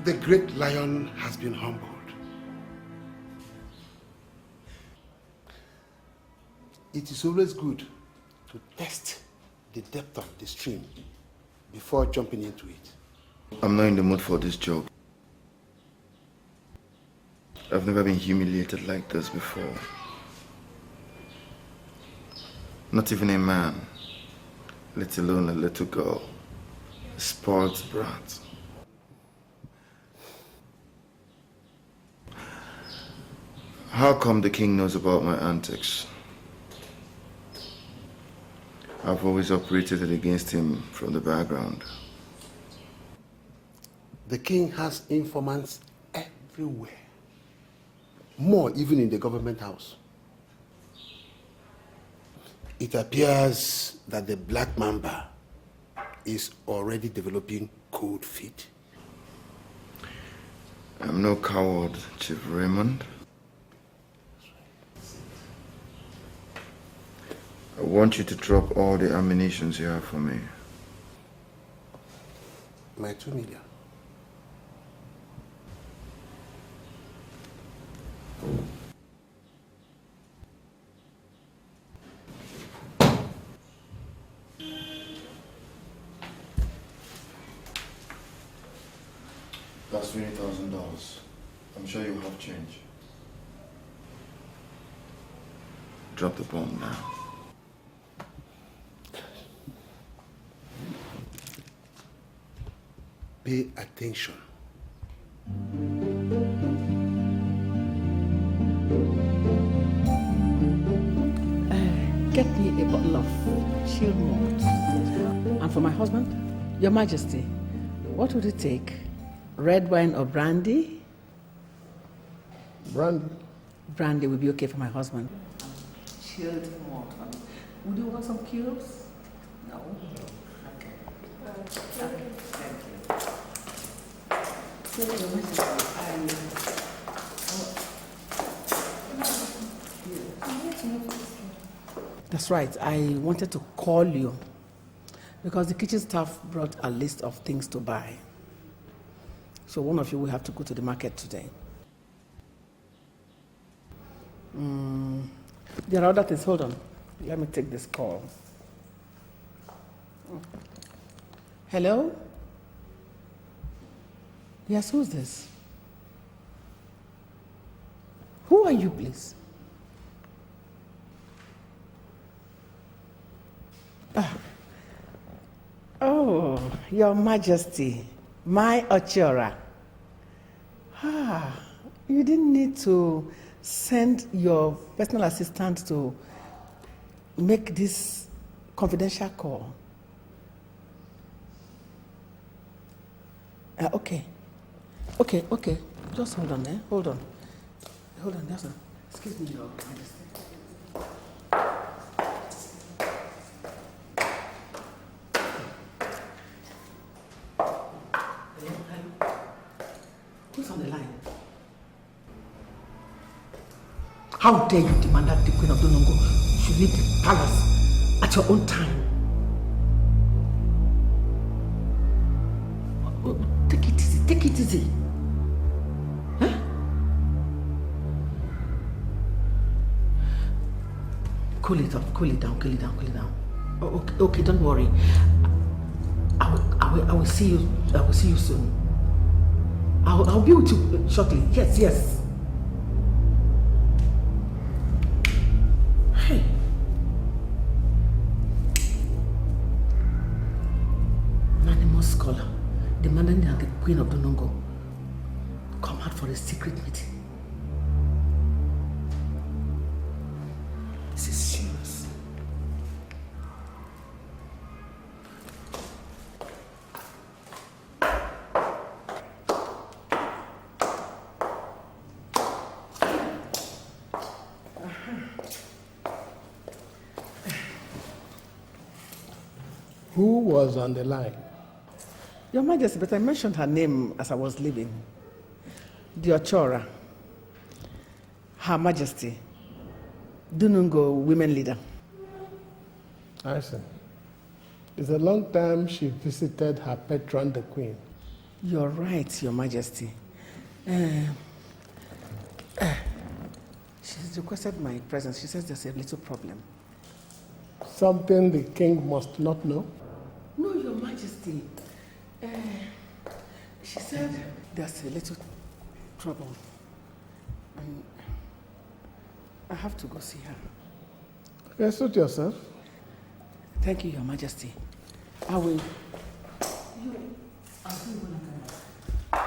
The great lion has been humbled. It is always good to test the depth of the stream before jumping into it. I'm not in the mood for this joke. I've never been humiliated like this before. Not even a man, let alone a little girl. A spoiled brat. How come the king knows about my antics? I've always operated against him from the background. The king has informants everywhere. More even in the government house. It appears that the Black Mamba is already developing cold feet. I'm no coward, Chief Raymond. I want you to drop all the ammunitions you have for me. My 2 million. That's $20,000. I'm sure you have change. Drop the bomb now. Pay attention. Get me a bottle of chilled malt. And for my husband, Your Majesty, what would it take? Red wine or brandy? Brandy? Brandy will be okay for my husband. Chilled malt. Would you want some cubes? No? Okay. Thank you. So, Your Majesty, That's right. I wanted to call you because the kitchen staff brought a list of things to buy. So one of you will have to go to the market today. There are other things. Hold on. Let me take this call. Hello? Yes, who's this? Who are you, please? Oh, Your Majesty, my Ochora. You didn't need to send your personal assistant to make this confidential call. Okay. Just hold on, Hold on, just a... Excuse me, Your Majesty. Who's on the line? How dare you demand that the Queen of Donongo should leave the palace at your own time? Take it easy. Huh? Cool it down. Okay, don't worry. I will see you soon. I'll be with you shortly. Yes. Hey. An anonymous scholar demanding that the Queen of Donongo come out for a secret meeting. This is serious. Who was on the line? Your Majesty, but I mentioned her name as I was leaving. The Ochora. Her Majesty. Dunungo women leader. I see. It's a long time she visited her patron, the Queen. You're right, Your Majesty. She's requested my presence. She says there's a little problem. Something the king must not know? No, Your Majesty. She said there's a little trouble. And I have to go see her. Okay, suit yourself. Thank you, Your Majesty. I will. I'll see you when I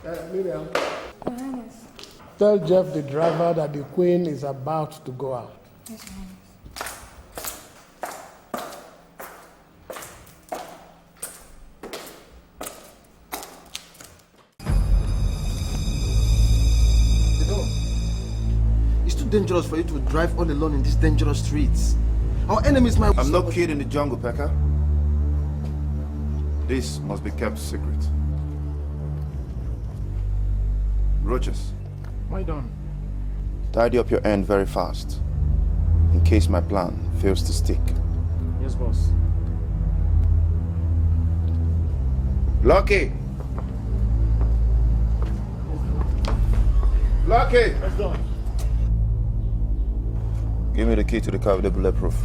come back. Miriam, Your Highness. tell Jeff the driver that the Queen is about to go out. Yes, Your Highness. It's too dangerous for you to drive all alone in these dangerous streets. Our enemies might... I'm no kid in the jungle, Pekka. This must be kept secret. Roaches, Why done? tidy up your end very fast, in case my plan fails to stick. Yes, boss. Lucky! Lucky! Let's go. Give me the key to the car with the bulletproof.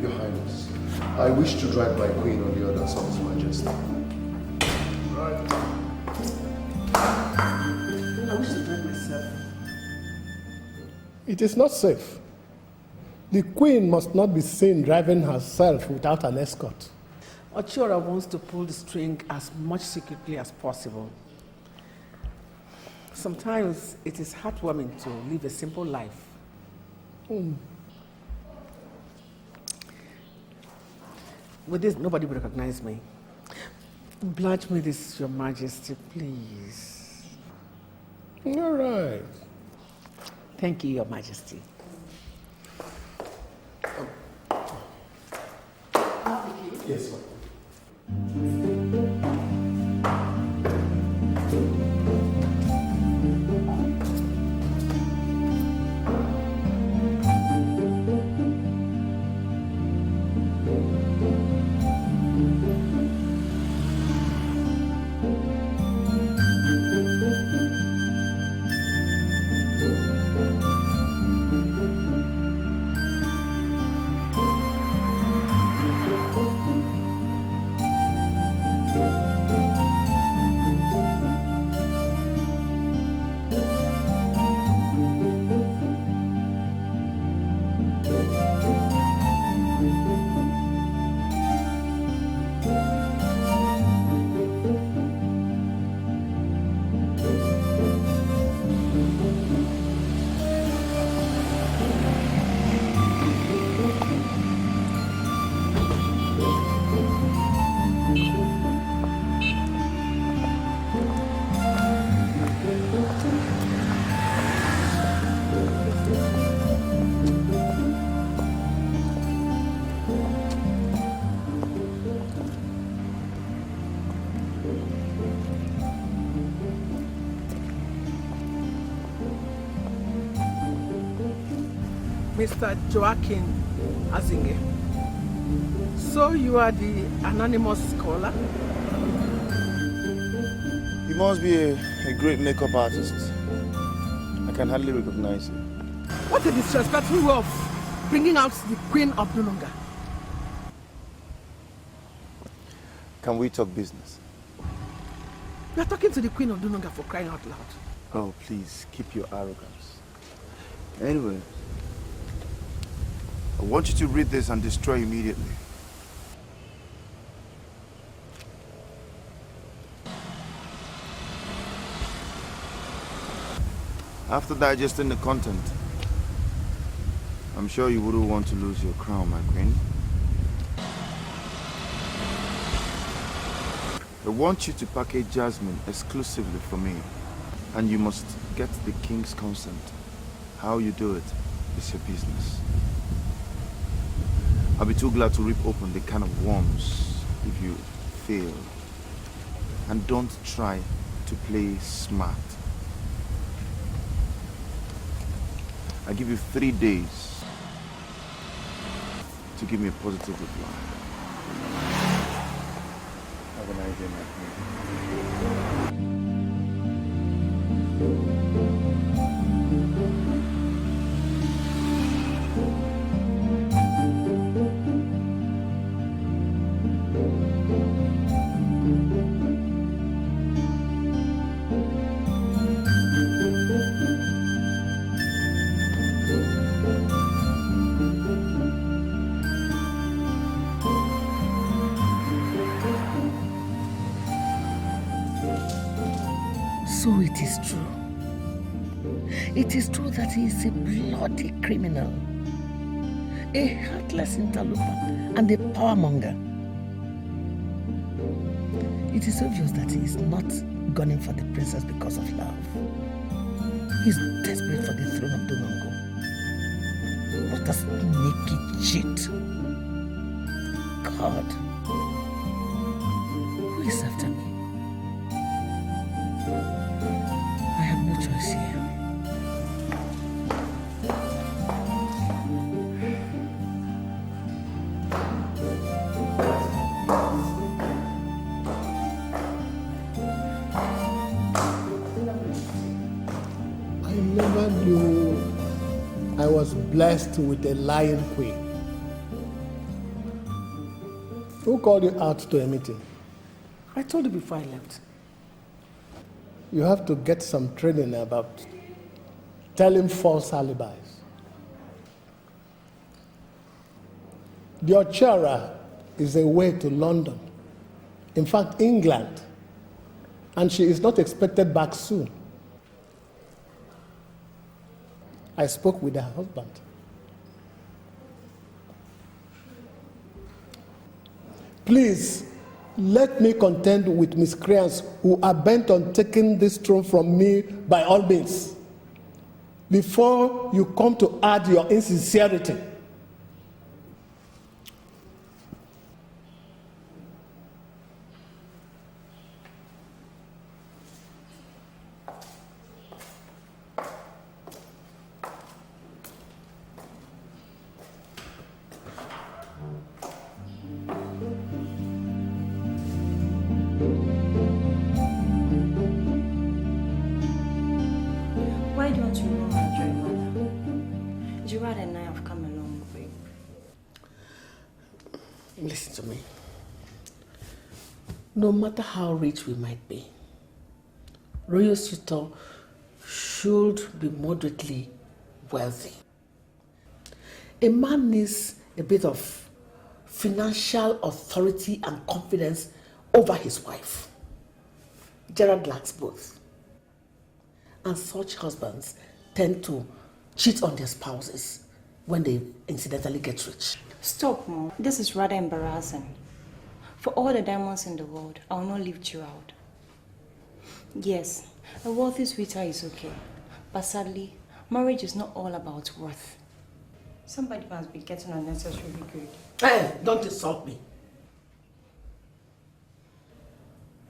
Your Highness, I wish to drive my queen on the orders of His Majesty. I wish to drive myself. It is not safe. The Queen must not be seen driving herself without an escort. Ochora wants to pull the string as much secretly as possible. Sometimes it is heartwarming to live a simple life. With this, nobody will recognize me. Oblige me this, Your Majesty, please. All right. Thank you, Your Majesty. Yes, ma'am. Mr. Joaquin Azinge. So you are the anonymous scholar? He must be a great makeup artist. can hardly recognize you. What a disrespectful way of bringing out the Queen of Dununga. Can we talk business? You are talking to the Queen of Dununga for crying out loud. Oh, please, keep your arrogance. Anyway, I want you to read this and destroy immediately. After digesting the content, I'm sure you wouldn't want to lose your crown, my queen. I want you to package Jasmine exclusively for me, and you must get the king's consent. How you do it is your business. I'll be too glad to rip open the can of worms if you fail. And don't try to play smart. I give you 3 days to give me a positive reply. Have a nice day, my friend. So it is true. It is true that he is a bloody criminal, a heartless interloper, and a powermonger. It is obvious that he is not gunning for the princess because of love. He's desperate for the throne of Dunongo. What a sneaky cheat. God. Who is after me? I have no choice here. I never knew I was blessed with a lion queen. Who called you out to a meeting? I told you before I left. You have to get some training about telling false alibis. The Ochara is a way to London, in fact, England, and she is not expected back soon. I spoke with her husband. Please, let me contend with miscreants who are bent on taking this throne from me by all means, before you come to add your insincerity. Why don't you know Andrea, mother? Gerard and I have come a long way. Listen to me. No matter how rich we might be, Royal Suitor should be moderately wealthy. A man needs a bit of financial authority and confidence over his wife. Gerard lacks both. And such husbands tend to cheat on their spouses when they incidentally get rich. Stop, Mom. This is rather embarrassing. For all the diamonds in the world, I will not leave Gerard. Yes, a wealthy sweetheart is okay. But sadly, marriage is not all about worth. Somebody must be getting unnecessarily good. Hey, don't insult me.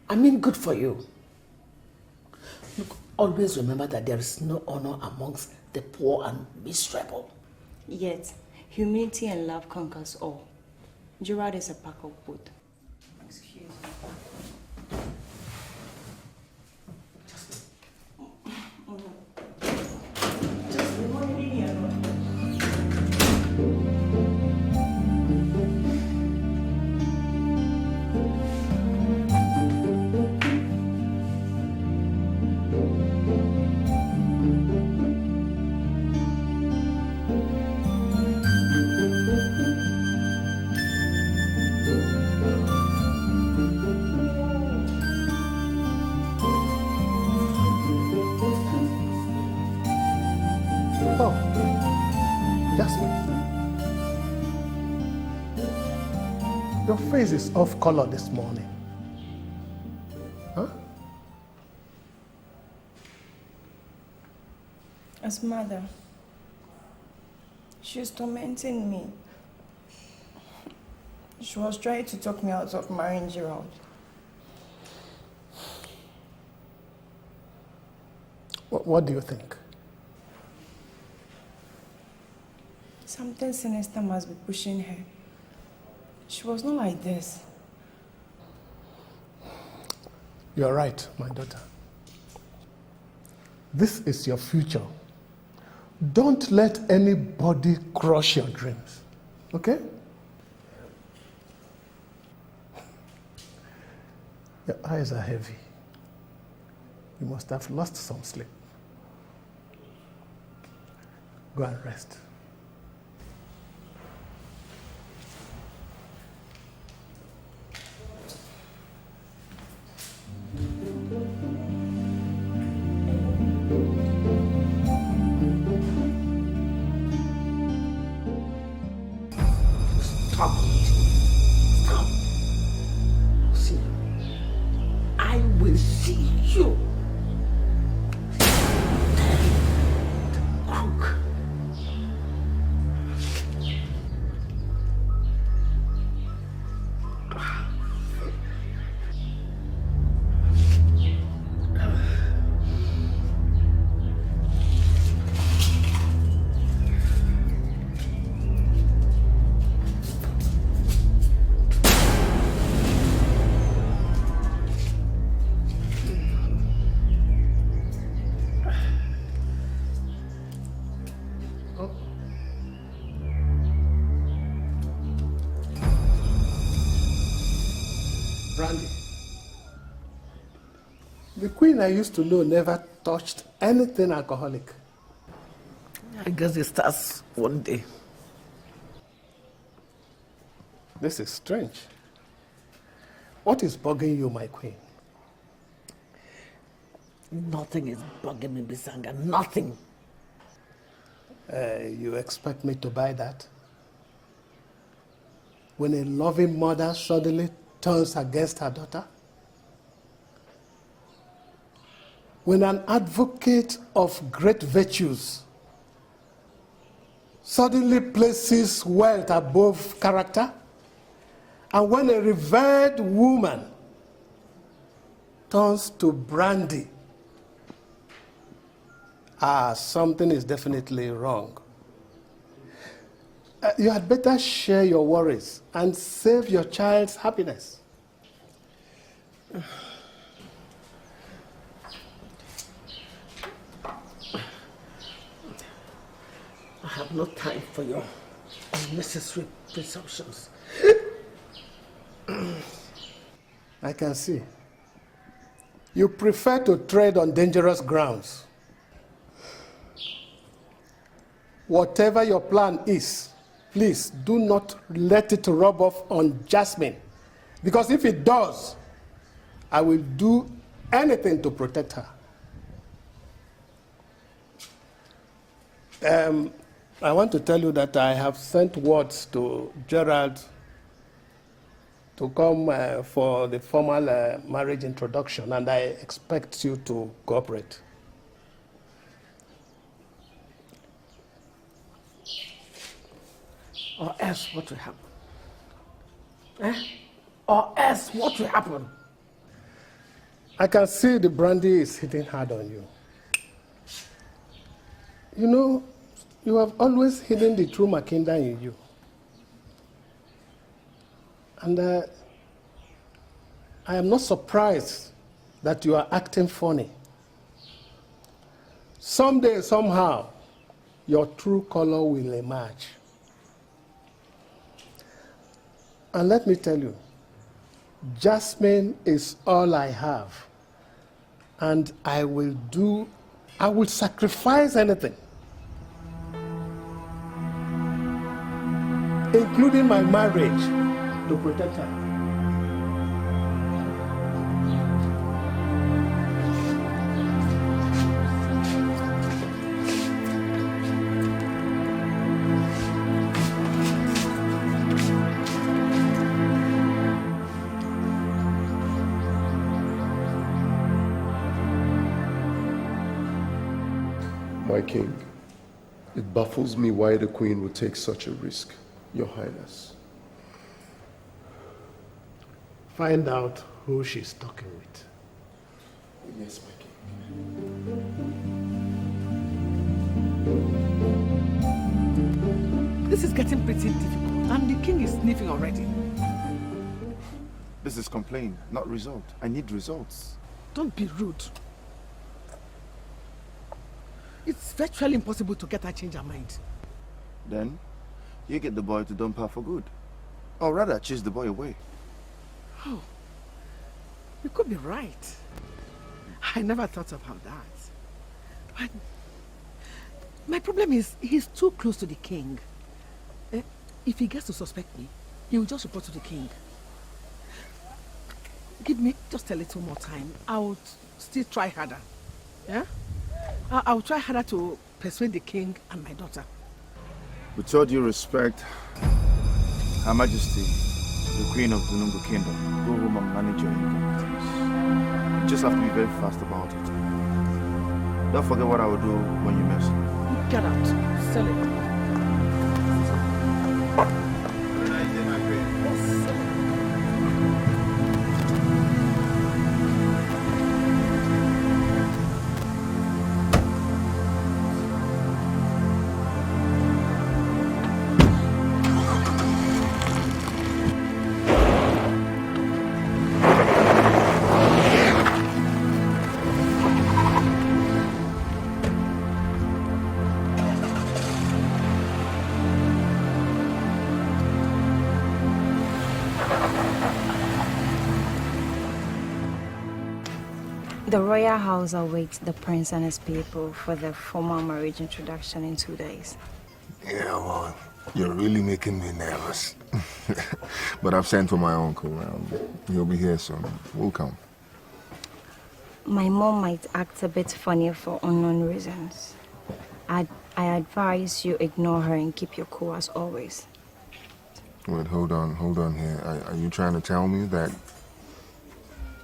I mean good for you. Look, always remember that there is no honor amongst the poor and miserable. Yet, humility and love conquers all. Gerard is a pack of both. Excuse me. face is off color this morning. Huh? As mother, she's tormenting me. She was trying to talk me out of marrying Gerald. What do you think? Something sinister must be pushing her. She was not like this. You're right, my daughter. This is your future. Don't let anybody crush your dreams, okay? Your eyes are heavy. You must have lost some sleep. Go and rest. Stop. Stop. See, I will see you. Crook. Brandy. The queen I used to know never touched anything alcoholic. I guess it starts one day. This is strange. What is bugging you, my queen? Nothing is bugging me, Bisanga. Nothing. You expect me to buy that? When a loving mother suddenly turns against her daughter? When an advocate of great virtues suddenly places wealth above character? And when a revered woman turns to brandy? Something is definitely wrong. You had better share your worries and save your child's happiness. I have no time for your unnecessary presumptions. I can see. You prefer to tread on dangerous grounds. Whatever your plan is, please do not let it rub off on Jasmine. Because if it does, I will do anything to protect her. I want to tell you that I have sent words to Gerald to come for the formal marriage introduction, and I expect you to cooperate. Or else what will happen? Or else what will happen? I can see the brandy is hitting hard on you. You know, you have always hidden the true Makinda in you. And I am not surprised that you are acting funny. Someday, somehow, your true color will emerge. And let me tell you, Jasmine is all I have. And I will sacrifice anything, including my marriage, to protect her. My king, it baffles me why the queen would take such a risk, Your Highness. Find out who she's talking with. Yes, my king. This is getting pretty difficult, and the king is sniffing already. This is complaint, not result. I need results. Don't be rude. It's virtually impossible to get her change her mind. Then, you get the boy to dump her for good. Or rather, chase the boy away. Oh, you could be right. I never thought about that. But my problem is, he's too close to the king. If he gets to suspect me, he will just report to the king. Give me just a little more time. I'll still try harder. Yeah? I'll try harder to persuade the king and my daughter. With all due respect, Her Majesty, the Queen of the Nungu Kingdom, go home and manage your incompetence. You just have to be very fast about it. Don't forget what I will do when you mess. Get out. Sell it. The royal house awaits the prince and his people for the formal marriage introduction in 2 days. Yeah, well, you're really making me nervous. But I've sent for my uncle. He'll be here soon. We'll come. My mom might act a bit funny for unknown reasons. I advise you ignore her and keep your cool as always. Wait, hold on here. Are you trying to tell me that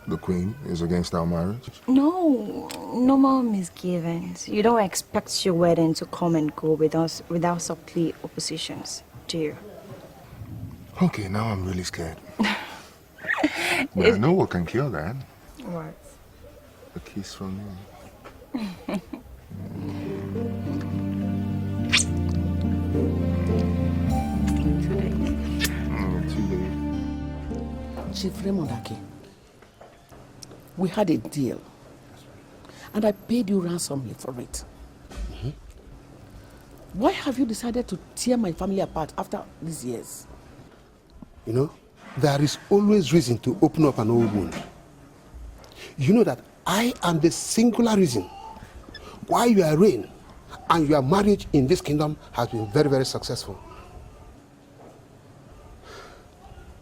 the queen is against our marriage? No, no more misgivings. You don't expect your wedding to come and go without subtly oppositions, do you? Okay, now I'm really scared. But I know what can cure that. What? A kiss from you. Today. Chief Remondaki, we had a deal, and I paid you ransomly for it. Why have you decided to tear my family apart after these years? You know, there is always reason to open up an old wound. You know that I am the singular reason why your reign and your marriage in this kingdom has been very, very successful.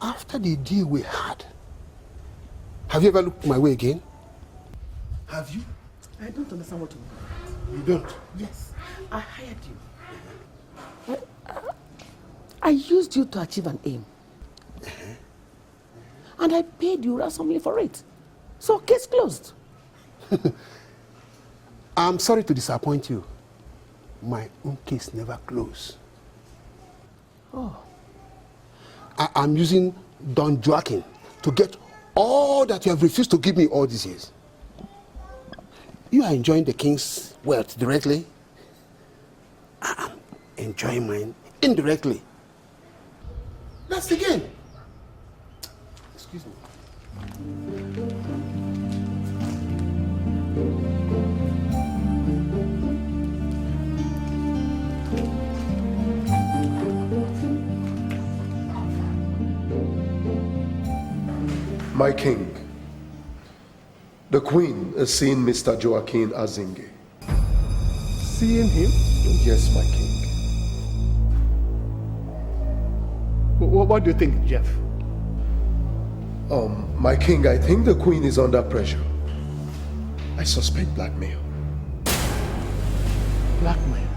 After the deal we had, have you ever looked my way again? Have you? I don't understand what you mean. You don't? Yes, I hired you. I used you to achieve an aim. And I paid you ransomly for it. So, case closed. I'm sorry to disappoint you. My own case never closed. Oh. I'm using Don Joaquin to get all that you have refused to give me all these years. You are enjoying the king's wealth directly. I am enjoying mine indirectly. That's the game. Excuse me. My king, the queen is seeing Mr. Joaquin Azinge. Seeing him? Yes, my king. What do you think, Jeff? My king, I think the queen is under pressure. I suspect blackmail. Blackmail.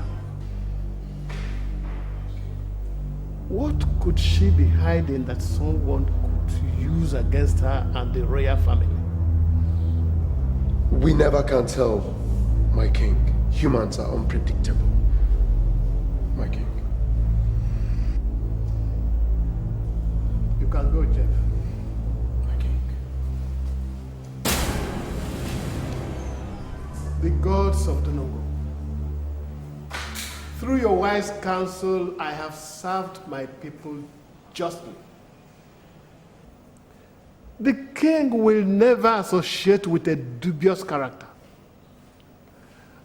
What could she be hiding that someone could use against her and the royal family? We never can tell, my king. Humans are unpredictable, my king. You can go, Jeff. My king. The gods of Dunungo, through your wise counsel, I have served my people justly. The king will never associate with a dubious character.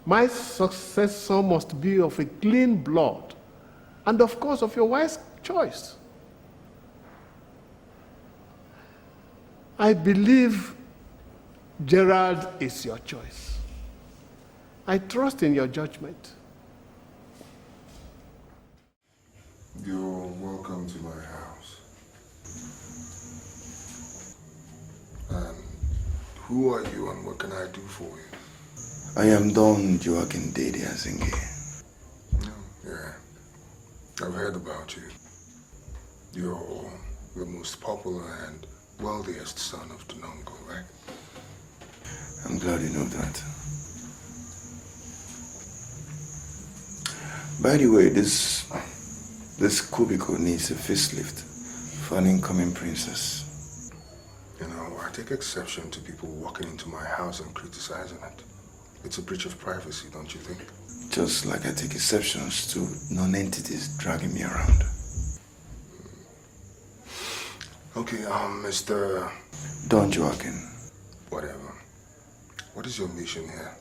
My successor must be of a clean blood, and of course of your wise choice. I believe Gerald is your choice. I trust in your judgment. You're welcome to my house. And who are you and what can I do for you? I am Don Joaquin Dede Azinge. Yeah, I've heard about you. You're the most popular and wealthiest son of Dunungo, right? I'm glad you know that. By the way, this cubicle needs a facelift for an incoming princess. You know, I take exception to people walking into my house and criticizing it. It's a breach of privacy, don't you think? Just like I take exceptions to non-entities dragging me around. Okay, Mr. Don Joaquin. Whatever. What is your mission here?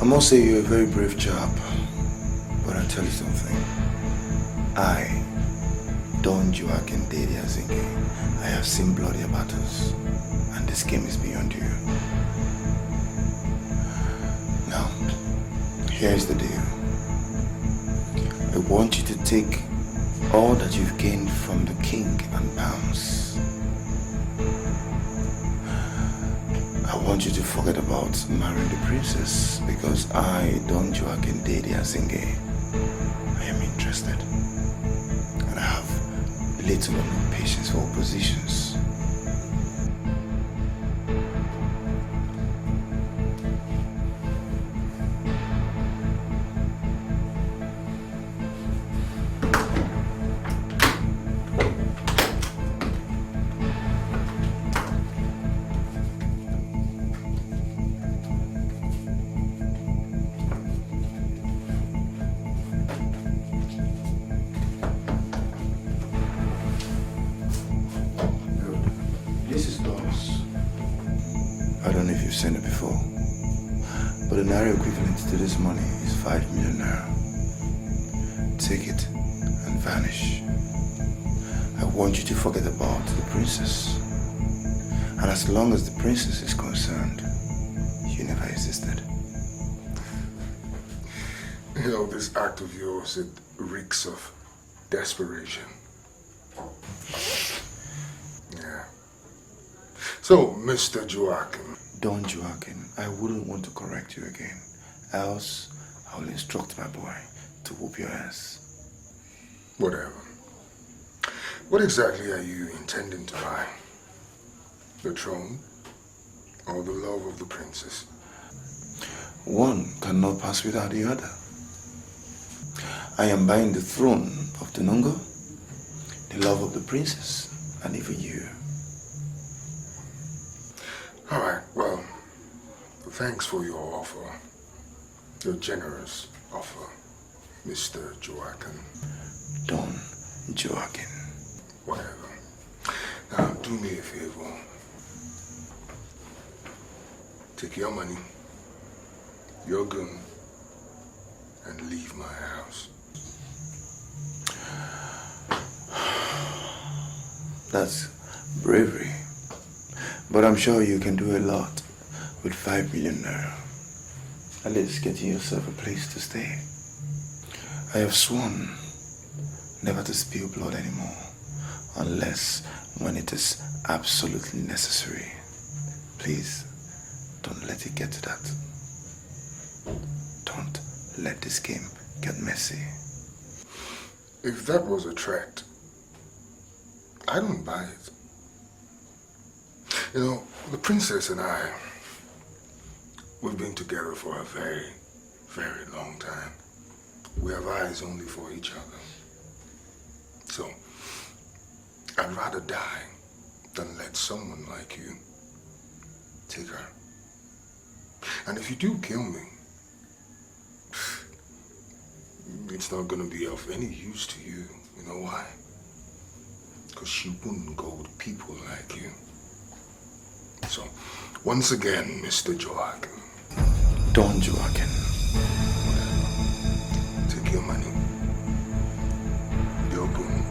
I must say you're a very brave chap, but I'll tell you something. I, Don Joaquin Dede Azinge, I have seen bloodier battles, and this game is beyond you. Now, here's the deal. I want you to take all that you've gained from the king and bounce. I want you to forget about marrying the princess because I, Don Joaquin Dede Azinge, I am interested. And I have little or no patience for oppositions. Seen it before, but the naira equivalent to this money is 5 million naira. Take it and vanish. I want you to forget about the princess, and as long as the princess is concerned, you never existed. You know, this act of yours, it reeks of desperation. Yeah. So, Mr. Joaquin. Don Joaquin, I wouldn't want to correct you again. Else, I will instruct my boy to whoop your ass. Whatever. What exactly are you intending to buy? The throne or the love of the princess? One cannot pass without the other. I am buying the throne of Dunungo, the love of the princess, and even you. All right, well, thanks for your offer. Your generous offer, Mr. Joaquin. Don Joaquin. Whatever. Now, do me a favor. Take your money, your gun, and leave my house. That's bravery. But I'm sure you can do a lot with 5 million naira. At least getting yourself a place to stay. I have sworn never to spill blood anymore, unless when it is absolutely necessary. Please, don't let it get to that. Don't let this game get messy. If that was a threat, I don't buy it. You know, the princess and I, we've been together for a very, very long time. We have eyes only for each other. So, I'd rather die than let someone like you take her. And if you do kill me, it's not gonna be of any use to you. You know why? Because she wouldn't go with people like you. So, once again, Mr. Joachim. Don Joachim. Take your money. Your goon.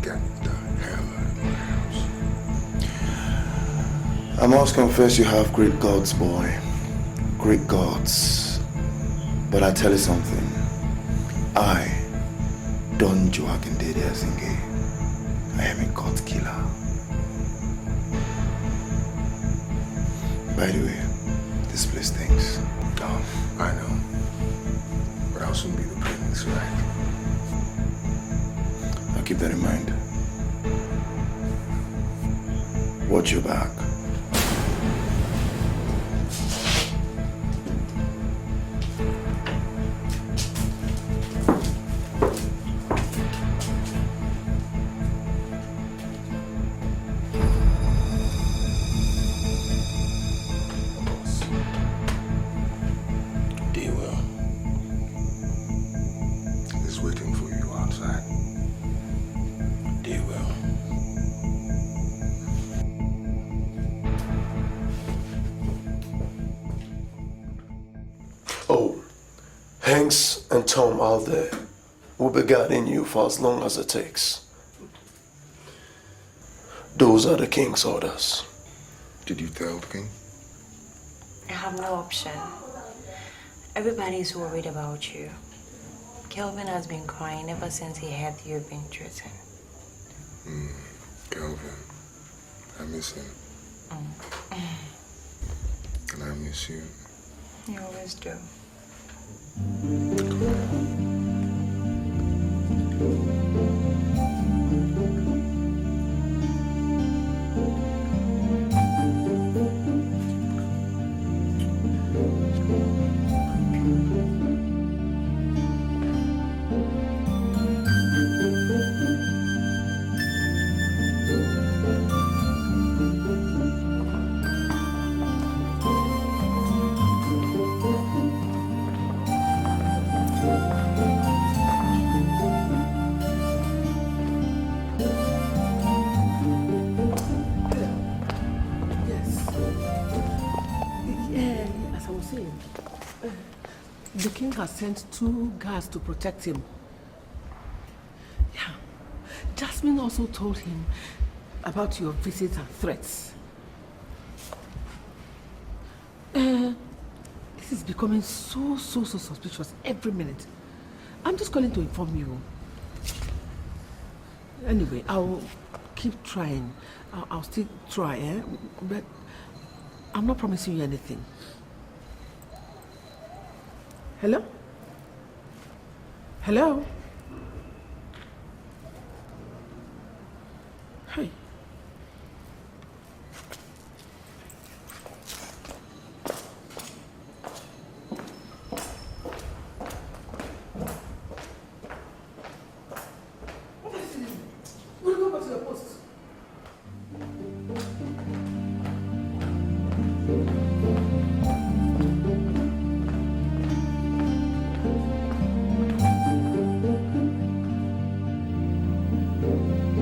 Get the hell out of my house. I must confess you have great gods, boy. Great gods. But I tell you something. I, Don Joachim Dede Azinge, I am a god killer. By the way, this place stinks. Oh, I know. But I'll soon be the prince, right? I'll keep that in mind. Watch your back. Hanks and Tom out there will be guarding you for as long as it takes. Those are the king's orders. Did you tell the king? I have no option. Everybody's worried about you. Kelvin has been crying ever since he heard you've been threatened. Kelvin. I miss him. And I miss you. You always do. The king has sent 2 guards to protect him. Yeah. Jasmine also told him about your visit and threats. This is becoming so suspicious every minute. I'm just calling to inform you. Anyway, I'll keep trying. I'll still try, but I'm not promising you anything. Hello? Hello? Hey. We'll go back to the post.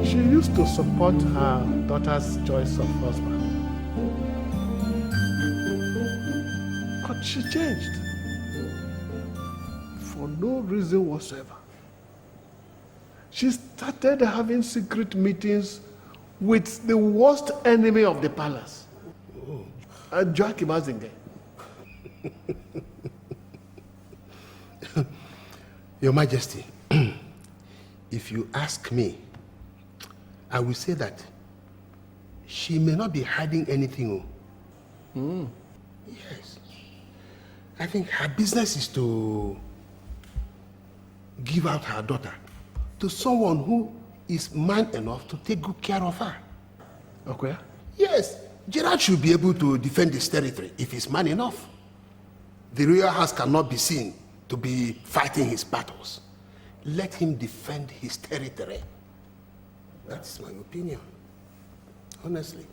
She used to support her daughter's choice of husband. But she changed. For no reason whatsoever. She started having secret meetings with the worst enemy of the palace. Joachim Azinge. Your Majesty, if you ask me, I will say that she may not be hiding anything. Yes. I think her business is to give out her daughter to someone who is man enough to take good care of her. Okay. Yes, Gerard should be able to defend his territory if he's man enough. The royal house cannot be seen to be fighting his battles. Let him defend his territory. That's my opinion, honestly.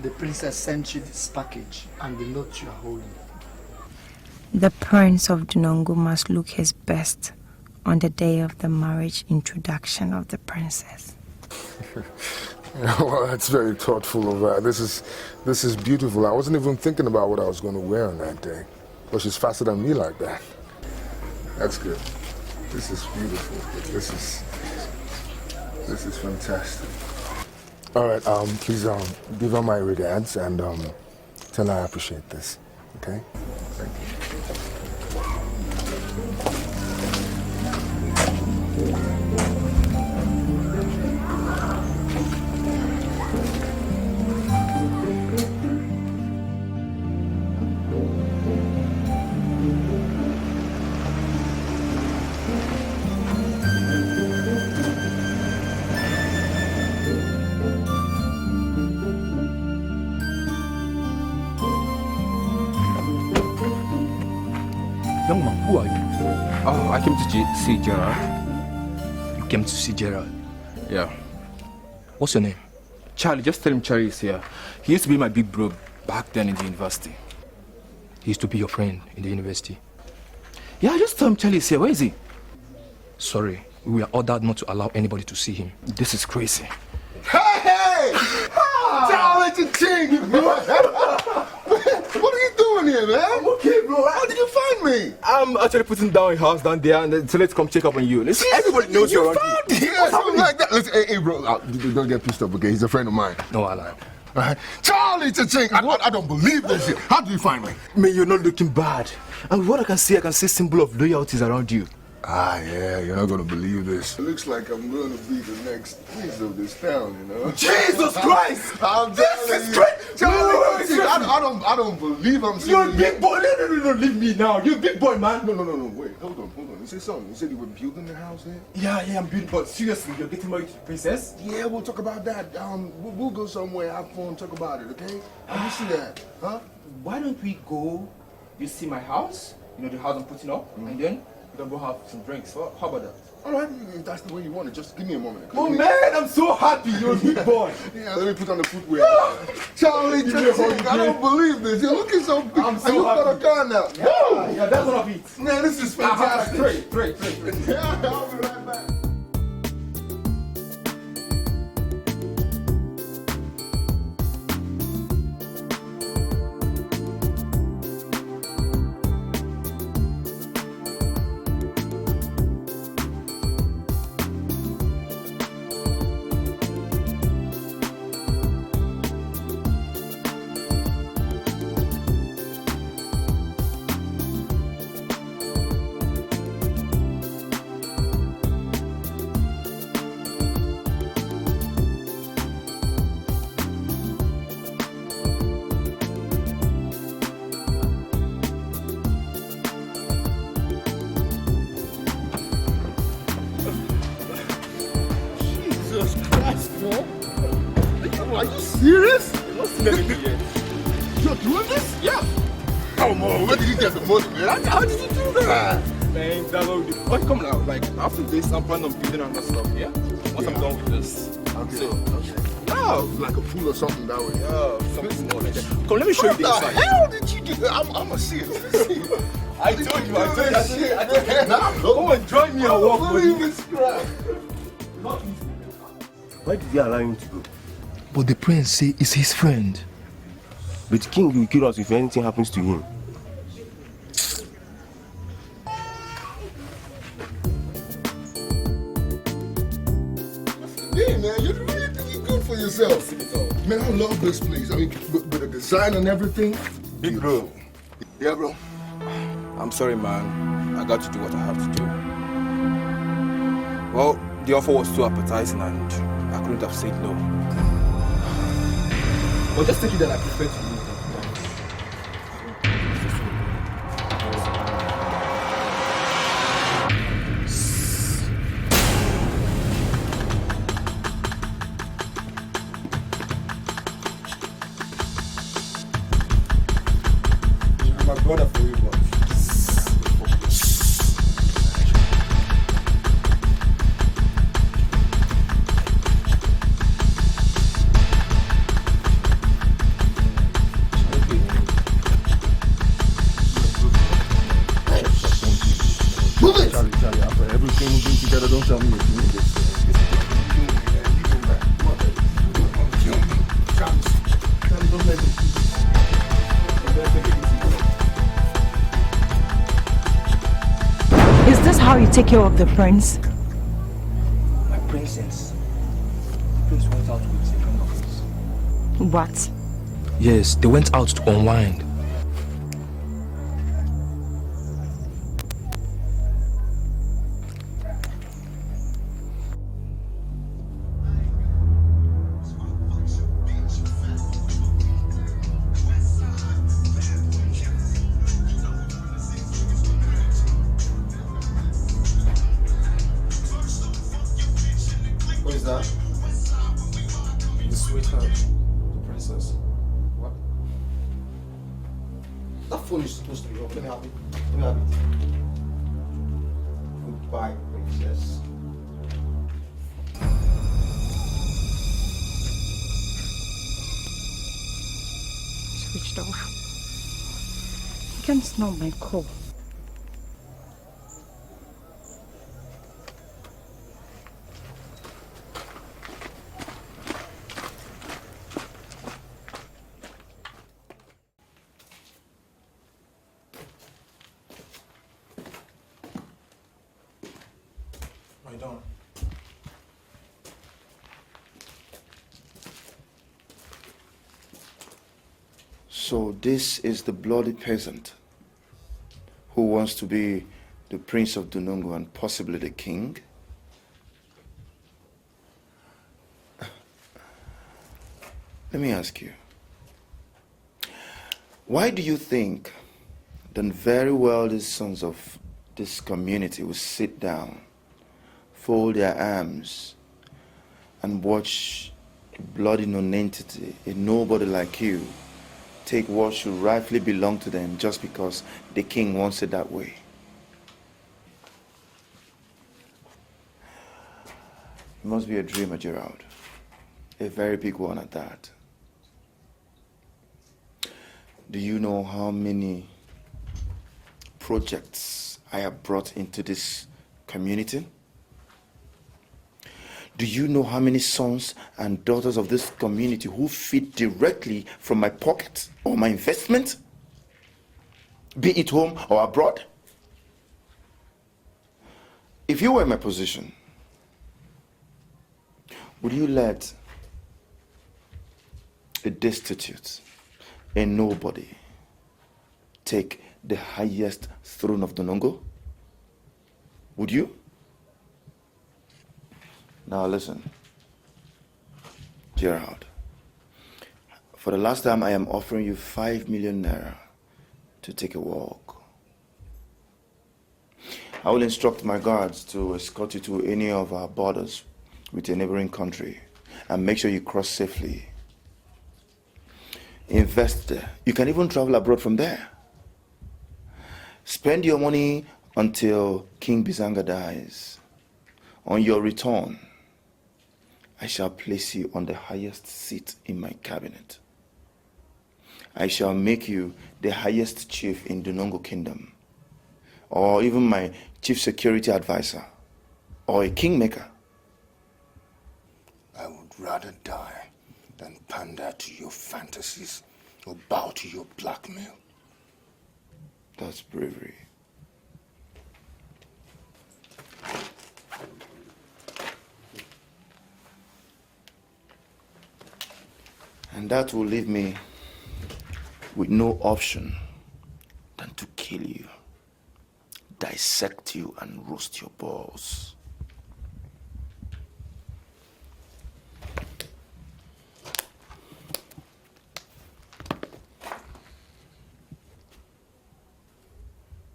The princess sent you this package and the note you are holding. The prince of Dunongo must look his best on the day of the marriage introduction of the princess. Well, that's very thoughtful of her. This is beautiful. I wasn't even thinking about what I was going to wear on that day. But she's faster than me like that. That's good. This is beautiful. This is fantastic. All right, please give her my regards and tell her I appreciate this. Okay? Thank you. Young man, who are you? Oh, I came to see Gerard. You came to see Gerard? Yeah. What's your name? Charlie. Just tell him Charlie is here. He used to be my big bro back then in the university. He used to be your friend in the university. Yeah, just tell him Charlie is here. Where is he? Sorry, we were ordered not to allow anybody to see him. This is crazy. Hey! Charlie, ching, bro! What are you doing here, man? I'm okay, bro. How did you find me? I'm actually putting down a house down there, and so let's come check up on you. Listen, everybody knows you're around here. Yeah, something like that. Listen, hey, bro, don't get pissed off, okay? He's a friend of mine. No, I like. Right. Charlie Ching, I don't believe this shit. How do you find me? Man, you're not looking bad. And what I can see symbol of loyalties around you. Ah, yeah, you're not gonna believe this. It looks like I'm gonna be the next prince of this town, you know? Jesus Christ! This is great! Charlie, I don't believe I'm seeing You're a big boy! No, leave me now. You're a big boy, man. No, wait, hold on. You said something. You said you were building the house here? Yeah, I'm building, but seriously, you're getting married to the princess? Yeah, we'll talk about that. We'll go somewhere, have fun, talk about it, okay? How do you see that? Huh? Why don't we go, you see my house, you know, the house I'm putting up, and then we can go have some drinks. How about that? All right, if that's the way you want it, just give me a moment. Oh man, I'm so happy. You're a big boy. Yeah, let me put on the footwear. Charlie, I don't believe this. You're looking so big. I'm so you happy. got a car now. Yeah, that's one of it. Man, this is fantastic. Pray. Yeah, I'll be right back. Are you serious? You're doing this? Yeah. Come on, where did you get the money, man? How did you do that? Man, that's what we do. Oh, come now. Like, after this, I'm planning on building and stuff, yeah? Once I'm done with this. Okay. Okay. Yeah. Like a pool or something that way. Yeah, something more like that. Come, let me show you the What inside. the hell did you do that? I'm gonna see it. I told you. Come and join me and walk with you. Why did he allow him to go? But the prince say it's his friend. But the king will kill us if anything happens to him. Yeah, man, you're really doing good for yourself. Man, I love this place. I mean, with the design and everything. Big bro. Yeah, bro. I'm sorry, man. I got to do what I have to do. Well, the offer was too appetizing and I couldn't have said no. But just take it that I prefer to leave. Charlie, after everything we've been together, don't tell me you're doing this. Charlie, don't let him. Is this how you take care of the prince? My princess. The prince went out with a friend of his. What? Yes, they went out to unwind. What is that? The sweetheart. The princess. What? That phone is supposed to be off. Let me have it. Goodbye, princess. Switched off. You can smell my call. My dawn. So this is the bloody peasant who wants to be the prince of Dunungu and possibly the king? Let me ask you, why do you think the very wealthiest sons of this community will sit down, fold their arms, and watch a bloody non-entity, a nobody like you, take what should rightfully belong to them just because the king wants it that way? It must be a dreamer, Gerald. A very big one at that. Do you know how many projects I have brought into this community? Do you know how many sons and daughters of this community who feed directly from my pocket or my investment? Be it home or abroad? If you were in my position, would you let a destitute, a nobody, take the highest throne of Dunungu? Would you? Now listen, Gerald, for the last time I am offering you 5 million naira to take a walk. I will instruct my guards to escort you to any of our borders with a neighboring country and make sure you cross safely. Invest there. You can even travel abroad from there. Spend your money until King Bizanga dies. On your return, I shall place you on the highest seat in my cabinet. I shall make you the highest chief in Dunungu Kingdom, or even my chief security advisor, or a kingmaker. I would rather die than pander to your fantasies or bow to your blackmail. That's bravery. And that will leave me with no option than to kill you, dissect you, and roast your balls.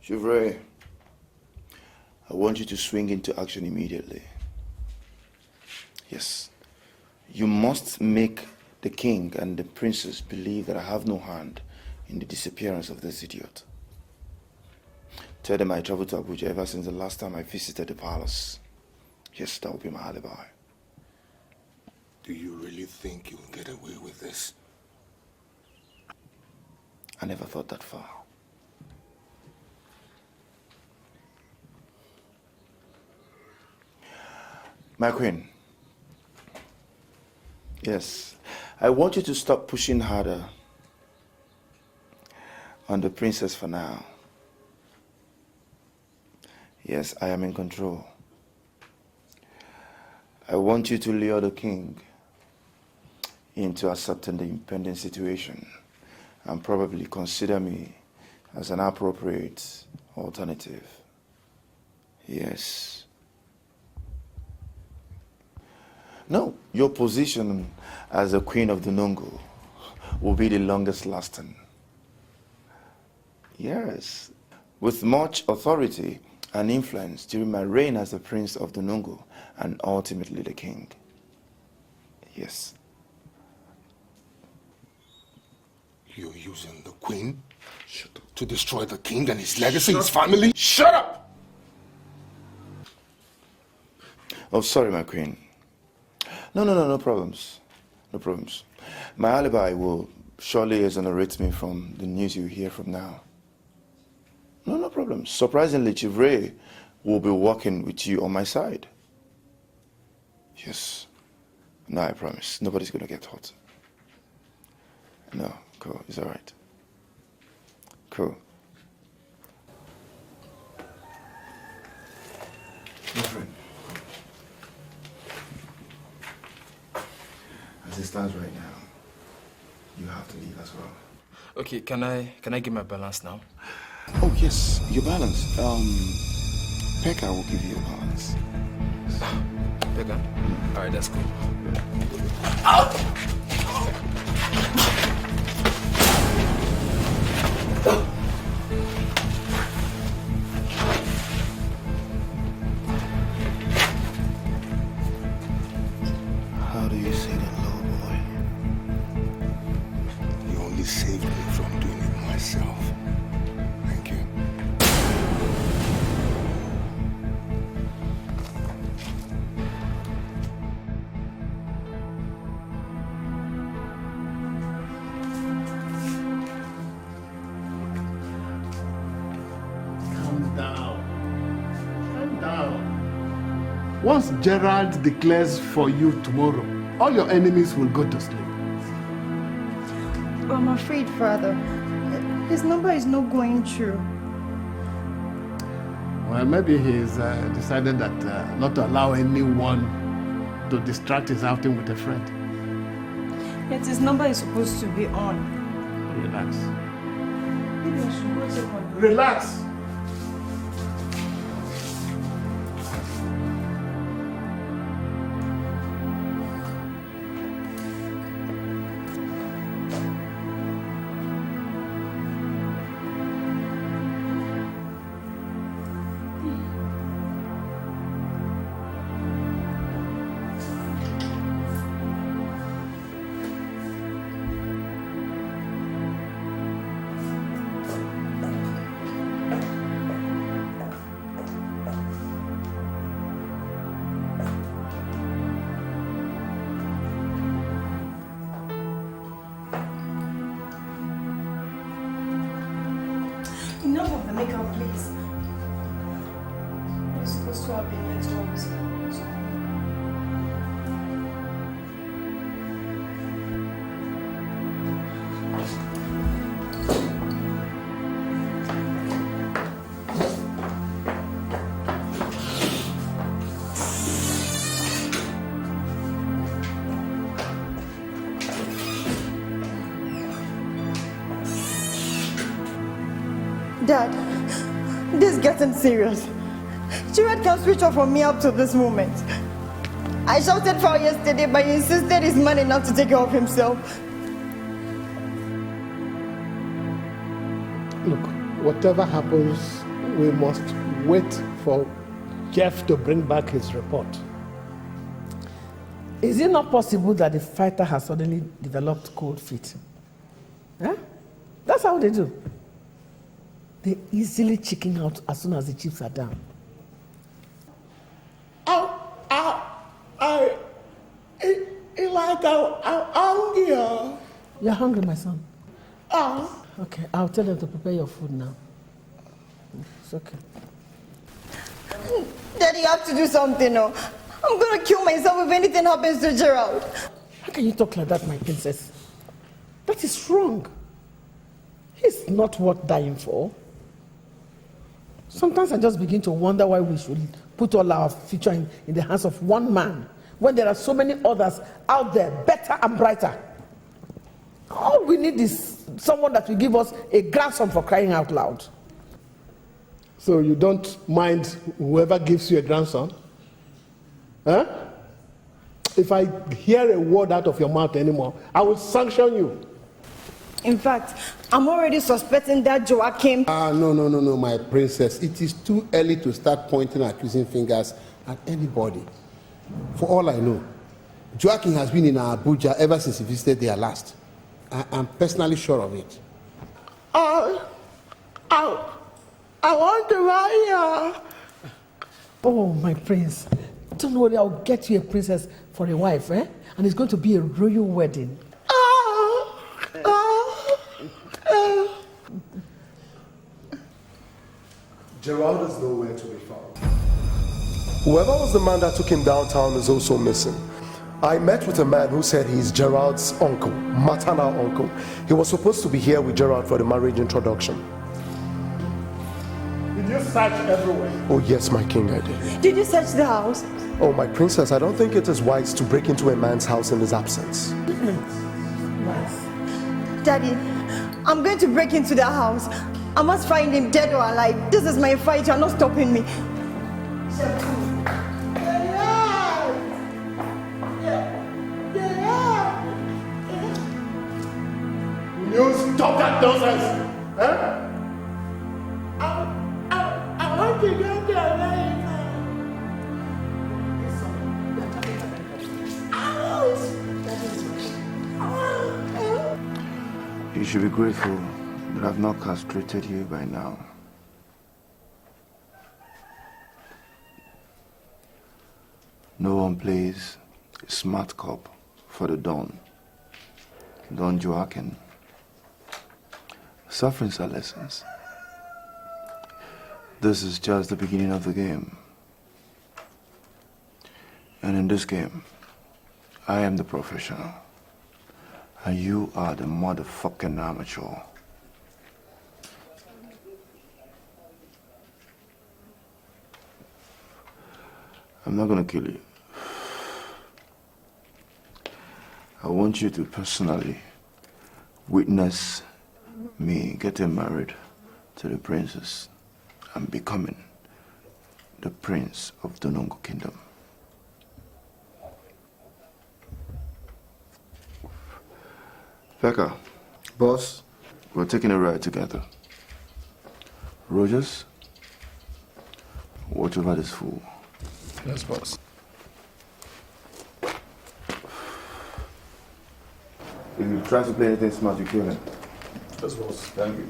Chevrolet, I want you to swing into action immediately. Yes, you must make the king and the princess believe that I have no hand in the disappearance of this idiot. Tell them I traveled to Abuja ever since the last time I visited the palace. Yes, that will be my alibi. Do you really think you'll get away with this? I never thought that far. My queen. Yes, I want you to stop pushing harder on the princess for now. Yes, I am in control. I want you to lure the king into accepting the impending situation and probably consider me as an appropriate alternative. Yes. No, your position as the queen of the Nongo will be the longest lasting. Yes, with much authority and influence during my reign as the prince of the Nongo and ultimately the king. Yes. You're using the queen to destroy the king and his legacy, his family? Shut up! Oh, sorry, my queen. No problems. No problems. My alibi will surely exonerate me from the news you hear from now. No problem. Surprisingly, Chief Ray will be working with you on my side. Yes. No, I promise. Nobody's going to get hurt. No, cool. It's all right. Cool. My friend. As it stands right now, you have to leave as well. Okay, can I get my balance now? Oh yes, your balance. Pekka will give you a balance. Pekka? Alright, that's cool. How do you say that, little boy? You only saved me from doing it myself. Thank you. Calm down. Calm down. Once Gerald declares for you tomorrow, all your enemies will go to sleep. I'm afraid, Father, his number is not going through. Well, maybe he's decided that not to allow anyone to distract his outing with a friend. Yet his number is supposed to be on. Relax. Maybe I should go check on him. Relax. Enough of the makeup, please. You're supposed to have been next to Dad, this is getting serious. Gerard can't switch off on me up to this moment. I shouted foul yesterday, but he insisted he's man enough to take care of himself. Look, whatever happens, we must wait for Jeff to bring back his report. Is it not possible that the fighter has suddenly developed cold feet? Huh? That's how they do. They easily chicken out as soon as the chips are down. I'm hungry. You're hungry, my son? Oh. Okay, I'll tell them to prepare your food now. It's okay. Daddy, you have to do something, no? I'm gonna kill myself if anything happens to Gerald. How can you talk like that, my princess? That is wrong. He's not worth dying for. Sometimes I just begin to wonder why we should put all our future in the hands of one man when there are so many others out there, better and brighter. All we need is someone that will give us a grandson, for crying out loud. So you don't mind whoever gives you a grandson? Huh? If I hear a word out of your mouth anymore, I will sanction you. In fact, I'm already suspecting that Joachim... No, my princess. It is too early to start pointing accusing fingers at anybody. For all I know, Joachim has been in Abuja ever since he visited there last. I'm personally sure of it. I want to marry her. Oh, my prince. Don't worry, I'll get you a princess for a wife, eh? And it's going to be a royal wedding. Gerald is nowhere to be found. Whoever was the man that took him downtown is also missing. I met with a man who said he's Gerald's uncle, maternal uncle. He was supposed to be here with Gerald for the marriage introduction. Did you search everywhere? Oh yes, my king, I did. Did you search the house? Oh, my princess, I don't think it is wise to break into a man's house in his absence. Daddy, I'm going to break into the house. I must find him dead or alive. This is my fight. You're not stopping me. You stop that nonsense! Huh? I want to go to America. You should be grateful that I've not castrated you by now. No one plays a smart cop for the Don. Don Joachim. Sufferings are lessons. This is just the beginning of the game. And in this game, I am the professional. And you are the motherfucking amateur. I'm not gonna kill you. I want you to personally witness me getting married to the princess and becoming the prince of the Nongo kingdom. Becca. Boss. We're taking a ride together. Rogers, watch over this fool. Yes, boss. If you try to play anything smart, you kill him. Yes, boss. Thank you.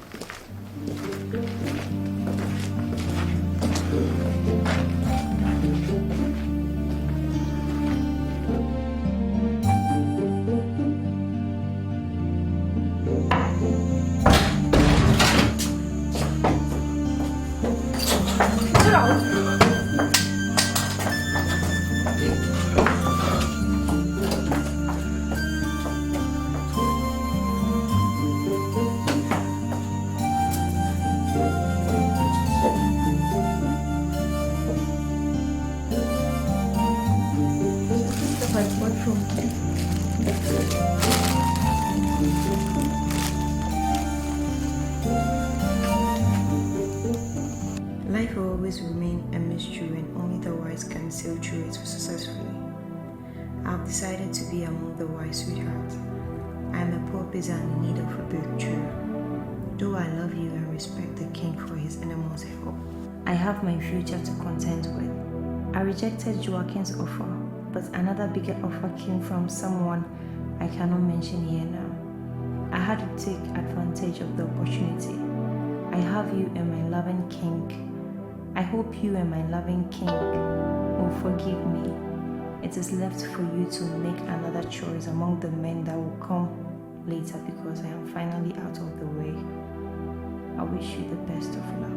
Life will always remain a mystery and only the wise can sail through it successfully. I've decided to be among the wise, sweetheart. I am a poor peasant in need of a breakthrough. Though I love you and respect the king for his enormous help, I have my future to contend with. I rejected Joachim's offer, but another bigger offer came from someone I cannot mention here now. I had to take advantage of the opportunity. I have you and my loving king. I hope you and my loving king will forgive me. It is left for you to make another choice among the men that will come later because I am finally out of the way. I wish you the best of luck.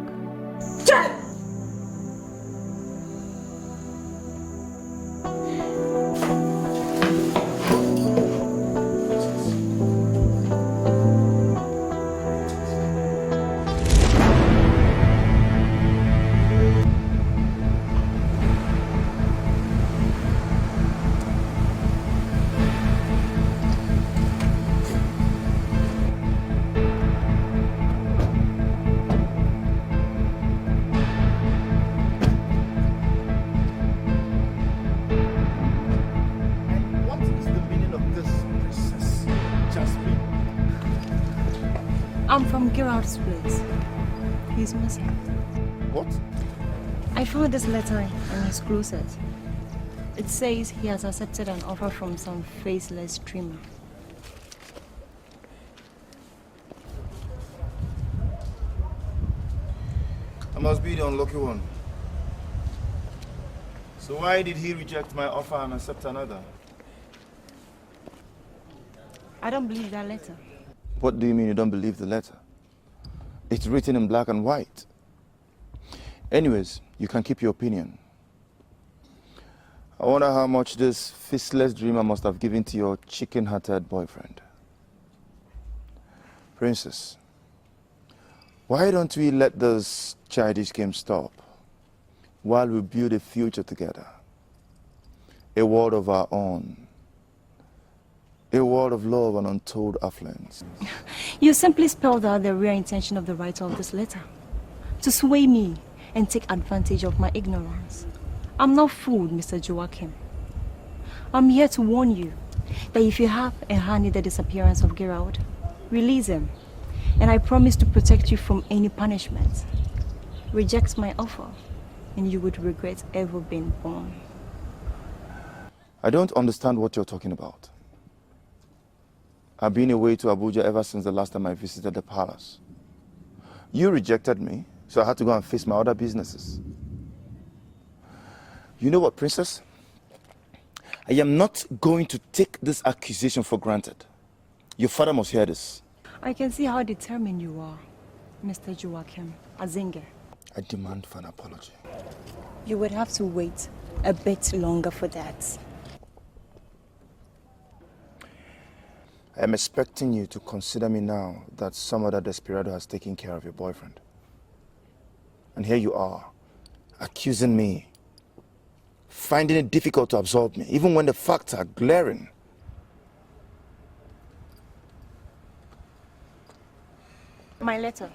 I'm from Gerard's place. He's missing. What? I found this letter in his closet. It says he has accepted an offer from some faceless dreamer. I must be the unlucky one. So why did he reject my offer and accept another? I don't believe that letter. What do you mean you don't believe the letter? It's written in black and white. Anyways, you can keep your opinion. I wonder how much this faceless dreamer must have given to your chicken-hearted boyfriend. Princess, why don't we let this childish game stop while we build a future together? A world of our own. A world of love and untold affluence. You simply spelled out the real intention of the writer of this letter. To sway me and take advantage of my ignorance. I'm not fooled, Mr. Joachim. I'm here to warn you that if you have a hand in the disappearance of Gerald, release him. And I promise to protect you from any punishment. Reject my offer, and you would regret ever being born. I don't understand what you're talking about. I've been away to Abuja ever since the last time I visited the palace. You rejected me, so I had to go and face my other businesses. You know what, Princess? I am not going to take this accusation for granted. Your father must hear this. I can see how determined you are, Mr. Joachim Azinger. I demand for an apology. You would have to wait a bit longer for that. I am expecting you to consider me now that some other desperado has taken care of your boyfriend. And here you are, accusing me, finding it difficult to absolve me, even when the facts are glaring. My letter.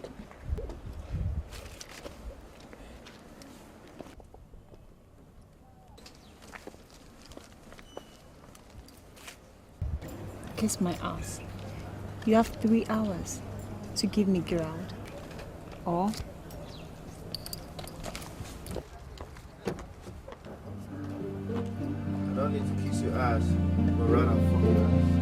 Kiss my ass. You have 3 hours to give me Gerald. Or I don't need to kiss your ass, but rather fuck your ass.